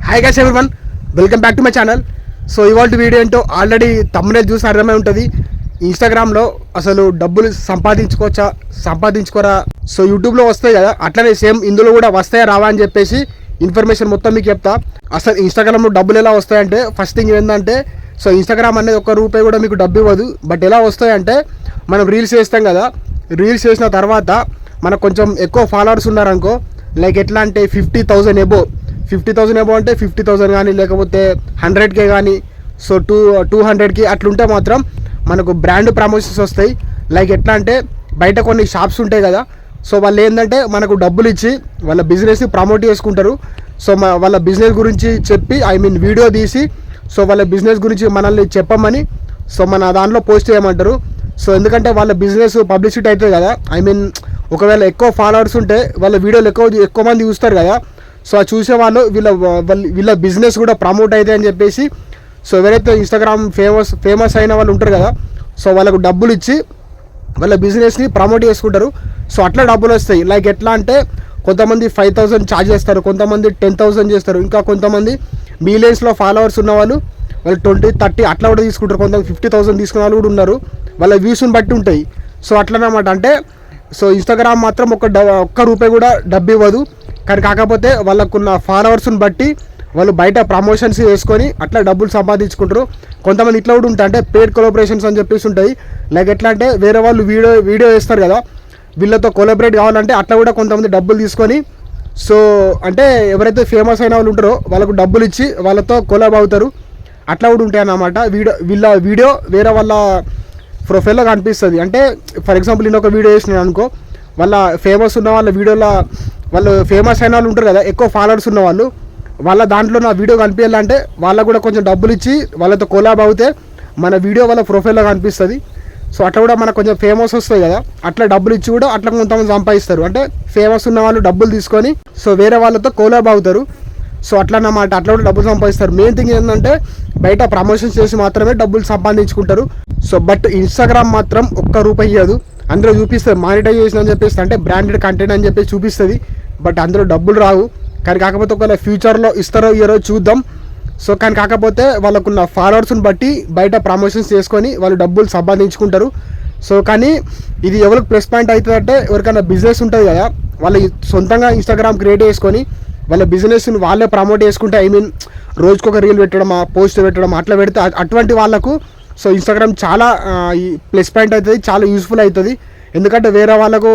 Hi guys everyone, welcome back to my channel. So ఇవాళ video ఏంటో already thumbnail చూసి అర్థమై ఉంటుంది. ఇన్స్టాగ్రామ్లో అసలు డబ్బులు సంపాదించుకోరా, సో యూట్యూబ్లో వస్తాయి కదా, అట్లనే సేమ్ ఇందులో కూడా వస్తాయా రావా అని చెప్పేసి ఇన్ఫర్మేషన్ మొత్తం మీకు చెప్తా. అసలు ఇన్స్టాగ్రామ్లో డబ్బులు ఎలా వస్తాయంటే, ఫస్ట్ థింగ్ ఏంటంటే, సో ఇన్స్టాగ్రామ్ అనేది ₹1 కూడా మీకు డబ్బు ఇవ్వదు. బట్ ఎలా వస్తాయంటే, మనం రీల్స్ చేస్తాం కదా, రీల్స్ చేసిన తర్వాత మనకు కొంచెం ఎక్కువ ఫాలోవర్స్ ఉన్నారనుకో, లైక్ ఎట్లా అంటే 50,000 ఎబో అంటే 50,000 కానీ లేకపోతే 100K కానీ, సో 200K అట్లుంటే మాత్రం మనకు బ్రాండ్ ప్రమోషన్స్ వస్తాయి. లైక్ ఎట్లా అంటే బయట కొన్ని షాప్స్ ఉంటాయి కదా, సో వాళ్ళు ఏంటంటే మనకు డబ్బులు ఇచ్చి వాళ్ళ బిజినెస్ని ప్రమోట్ చేసుకుంటారు. సో వాళ్ళ బిజినెస్ గురించి చెప్పి వీడియో తీసి, సో వాళ్ళ బిజినెస్ గురించి మనల్ని చెప్పమని, సో మన దాంట్లో పోస్ట్ చేయమంటారు. సో ఎందుకంటే వాళ్ళ బిజినెస్ పబ్లిసిటీ అవుతుంది కదా, ఒకవేళ ఎక్కువ ఫాలోవర్స్ ఉంటే వాళ్ళ వీడియోలు ఎక్కువ మంది చూస్తారు కదా, సో చూసే వాళ్ళు వీళ్ళ బిజినెస్ కూడా ప్రమోట్ అవుతాయి అని చెప్పేసి, సో ఎవరైతే ఇన్స్టాగ్రామ్ ఫేమస్ అయిన వాళ్ళు ఉంటారు కదా, సో వాళ్ళకు డబ్బులు ఇచ్చి వాళ్ళ బిజినెస్ని ప్రమోట్ చేసుకుంటారు. సో అట్లా డబ్బులు వస్తాయి. లైక్ ఎట్లా అంటే కొంతమంది 5,000 ఛార్జ్ చేస్తారు, కొంతమంది 10,000 చేస్తారు, ఇంకా కొంతమంది మిలియన్స్లో ఫాలోవర్స్ ఉన్న వాళ్ళు 20, 30 అట్లా కూడా తీసుకుంటారు. కొంతమంది 50,000 తీసుకున్న వాళ్ళు కూడా ఉన్నారు. వాళ్ళ వ్యూస్ని బట్టి ఉంటాయి. సో అట్లనమాట. అంటే సో ఇన్స్టాగ్రామ్ మాత్రం ₹1 కూడా డబ్బు ఇవ్వదు. కానీ కాకపోతే వాళ్ళకున్న ఫాలోవర్స్ని బట్టి వాళ్ళు బయట ప్రమోషన్స్ చేసుకొని అట్లా డబ్బులు సంపాదించుకుంటారు. కొంతమంది ఇట్లా కూడా ఉంటాయి, అంటే పెయిడ్ కొలాబరేషన్స్ అని చెప్పేసి ఉంటాయి. లైక్ ఎట్లా అంటే వేరే వాళ్ళు వీడియో వేస్తారు కదా, వీళ్ళతో కొలాబరేట్ కావాలంటే అట్లా కూడా కొంతమంది డబ్బులు తీసుకొని, సో అంటే ఎవరైతే ఫేమస్ అయిన వాళ్ళు ఉంటారో వాళ్ళకు డబ్బులు ఇచ్చి వాళ్ళతో కొలాబ్ అవుతారు. అట్లా కూడా ఉంటాయి అన్నమాట. వీళ్ళ వీడియో వేరే వాళ్ళ ప్రొఫైల్లో కనిపిస్తుంది. అంటే ఫర్ ఎగ్జాంపుల్ నేను ఒక వీడియో వేసినాను అనుకో, వాళ్ళ ఫేమస్ ఉన్న వాళ్ళ వీడియోలో వాళ్ళు ఫేమస్ అయిన వాళ్ళు ఉంటారు కదా, ఎక్కువ ఫాలోవర్స్ ఉన్న వాళ్ళు, వాళ్ళ దాంట్లో నా వీడియో కనిపించాలంటే వాళ్ళకు కూడా కొంచెం డబ్బులు ఇచ్చి వాళ్ళతో కొలాబ్ అవుతే మన వీడియో వాళ్ళ ప్రొఫైల్లో కనిపిస్తుంది. సో అట్లా కూడా మనకు కొంచెం ఫేమస్ వస్తుంది కదా, అట్లా డబ్బులు ఇచ్చి కూడా అట్లా కొంతమంది సంపాదిస్తారు. అంటే ఫేమస్ ఉన్న వాళ్ళు డబ్బులు తీసుకొని సో వేరే వాళ్ళతో కొలాబ్ అవుతారు. సో అట్లా అన్నమాట, అట్లా కూడా డబ్బులు సంపాదిస్తారు. మెయిన్ థింగ్ ఏంటంటే బయట ప్రమోషన్స్ చేసి మాత్రమే డబ్బులు సంపాదించుకుంటారు. సో బట్ ఇన్స్టాగ్రామ్ మాత్రం ₹1 ఇవ్వదు. అందులో చూపిస్తుంది మానిటైజేషన్ అని చెప్పేసి, అంటే బ్రాండెడ్ కంటెంట్ అని చెప్పేసి చూపిస్తుంది. బట్ అందులో డబ్బులు రావు. కానీ కాకపోతే ఒకవేళ ఫ్యూచర్లో ఇస్తారో ఇయ్యారో చూద్దాం. సో కానీ కాకపోతే వాళ్ళకున్న ఫాలోవర్స్ని బట్టి బయట ప్రమోషన్స్ చేసుకొని వాళ్ళు డబ్బులు సంపాదించుకుంటారు. సో కానీ ఇది ఎవరికి ప్లస్ పాయింట్ అవుతుంది అంటే, ఎవరికైనా బిజినెస్ ఉంటుంది కదా, వాళ్ళు సొంతంగా ఇన్స్టాగ్రామ్ క్రియేట్ చేసుకొని వాళ్ళ బిజినెస్ని వాళ్ళే ప్రమోట్ చేసుకుంటే, రోజుకొక రీల్ పెట్టడం, పోస్ట్ పెట్టడం అట్లా పెడితే అటువంటి వాళ్ళకు సో ఇన్స్టాగ్రామ్ చాలా ప్లస్ పాయింట్ అవుతుంది, చాలా యూస్ఫుల్ అవుతుంది. ఎందుకంటే వేరే వాళ్ళకు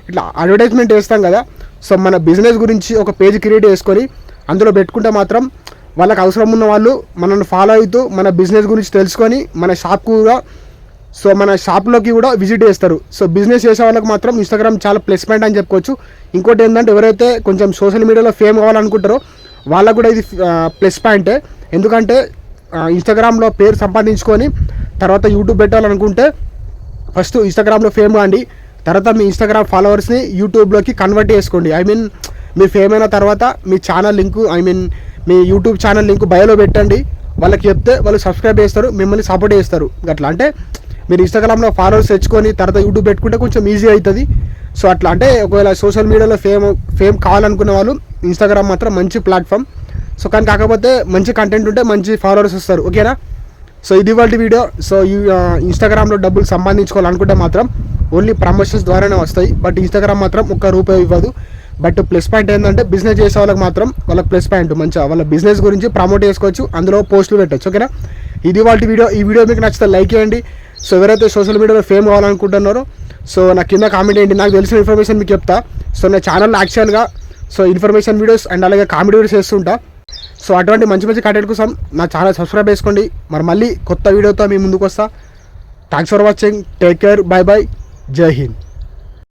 ఇట్లా అడ్వర్టైజ్మెంట్ చేస్తాం కదా, సో మన బిజినెస్ గురించి ఒక పేజ్ క్రియేట్ చేసుకొని అందులో పెట్టుకుంటే మాత్రం వాళ్ళకి అవసరం ఉన్న వాళ్ళు మనల్ని ఫాలో అవుతూ మన బిజినెస్ గురించి తెలుసుకొని మన షాప్కు కూడా, సో మన షాప్లోకి కూడా విజిట్ చేస్తారు. సో బిజినెస్ చేసే వాళ్ళకి మాత్రం ఇన్స్టాగ్రామ్ చాలా ప్లస్ పాయింట్ అని చెప్పుకోవచ్చు. ఇంకోటి ఏంటంటే ఎవరైతే కొంచెం సోషల్ మీడియాలో ఫేమ్ కావాలనుకుంటారో వాళ్ళకు కూడా ఇది ప్లస్ పాయింటే. ఎందుకంటే ఇన్స్టాగ్రామ్లో పేరు సంపాదించుకొని తర్వాత యూట్యూబ్ పెట్టాలనుకుంటే ఫస్ట్ ఇన్స్టాగ్రామ్లో ఫేమ్ కాండి, తర్వాత మీ ఇన్స్టాగ్రామ్ ఫాలోవర్స్ని యూట్యూబ్లోకి కన్వర్ట్ చేసుకోండి. మీ ఫేమ్ అయిన తర్వాత మీ ఛానల్ లింకు మీ యూట్యూబ్ ఛానల్ లింకు బయోలో పెట్టండి. వాళ్ళకి చెప్తే వాళ్ళు సబ్స్క్రైబ్ చేస్తారు, మిమ్మల్ని సపోర్ట్ చేస్తారు. అట్లా అంటే మీరు ఇన్స్టాగ్రామ్లో ఫాలోవర్స్ తెచ్చుకొని తర్వాత యూట్యూబ్ పెట్టుకుంటే కొంచెం ఈజీ అవుతుంది. సో అట్లా అంటే ఒకవేళ సోషల్ మీడియాలో ఫేమ్ కావాలనుకునే వాళ్ళు ఇన్స్టాగ్రామ్ మాత్రం మంచి ప్లాట్ఫామ్. సో కానీ కాకపోతే మంచి కంటెంట్ ఉంటే మంచి ఫాలోవర్స్ వస్తారు. ఓకేనా? సో ఇది వాళ్ళ వీడియో. సో ఇన్స్టాగ్రామ్లో డబ్బులు సంపాదించుకోవాలనుకుంటే మాత్రం ఓన్లీ ప్రమోషన్స్ ద్వారానే వస్తాయి. బట్ ఇన్స్టాగ్రామ్ మాత్రం ₹1 ఇవ్వదు. బట్ ప్లస్ పాయింట్ ఏంటంటే బిజినెస్ చేసే వాళ్ళకి మాత్రం వాళ్ళకి ప్లస్ పాయింట్, మంచిగా వాళ్ళ బిజినెస్ గురించి ప్రమోట్ చేసుకోవచ్చు, అందులో పోస్టులు పెట్టచ్చు. ఓకేనా? ఇది వాళ్ళ వీడియో. ఈ వీడియో మీకు నచ్చితే లైక్ చేయండి. సో ఎవరైతే సోషల్ మీడియాలో ఫేమ్ కావాలనుకుంటున్నారో సో నా కింద కామెంట్ చేయండి, నాకు తెలిసిన ఇన్ఫర్మేషన్ మీకు చెప్తా. సో నా ఛానల్లో యాక్చువల్గా సో ఇన్ఫర్మేషన్ వీడియోస్ అండ్ అలాగే కామెడీ వీడియోస్ చేస్తుంటా. సో అటువంటి మంచి కంటెంట్ కోసం నా ఛానల్ సబ్స్క్రైబ్ చేసుకోండి. మళ్ళీ కొత్త వీడియోతో మీ ముందుకు వస్తా. Thanks for watching. Take care. By by. జై హింద్.